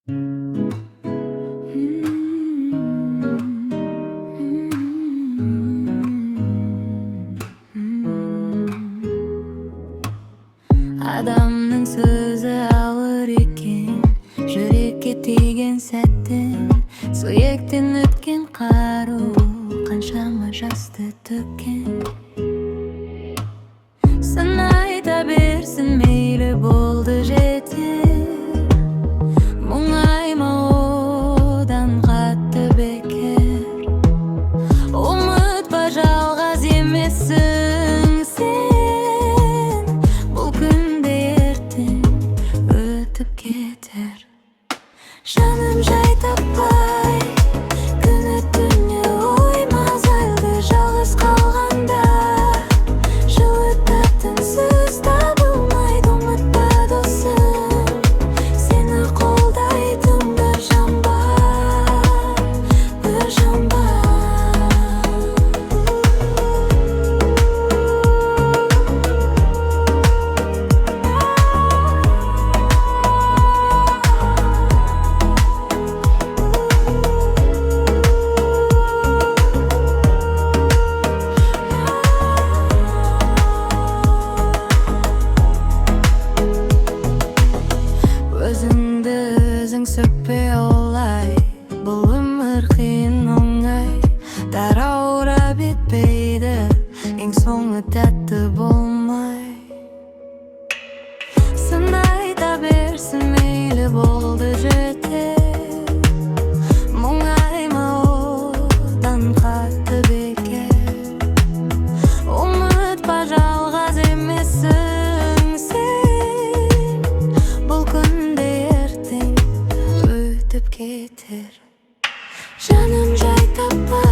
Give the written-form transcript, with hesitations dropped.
Adamның сөзі ауыр екен, жүрекке тиген сәттің, сүйектен өткен қару қаншама жасты төккен. Сын айта берсін, мейлі болды жетер, мұңайма одан қатты бекер. Ұмытпа, жалғыз емессің сен, бұл күнде ертең өтіп кетер. Жаным жай таппай, күні түні оймаз айлы жалғыз қалғанда, жылы тәттінсіз табылмайды. Ұмытпа досым, сені қолдайтын бір жан бар, бір жан бар. Өзіңді өзің сөкпе олай, бұл өмір қиын оңай, тараура бетпейді, ең соңы тәтті болмай. Сын айта берсін, мейлі болды жетер, мұңайма одан қатты бекер. Ұмытпа, жалғыз емессің сен, бұл күнде ертең өтіп кетер. Жаным жай таппай,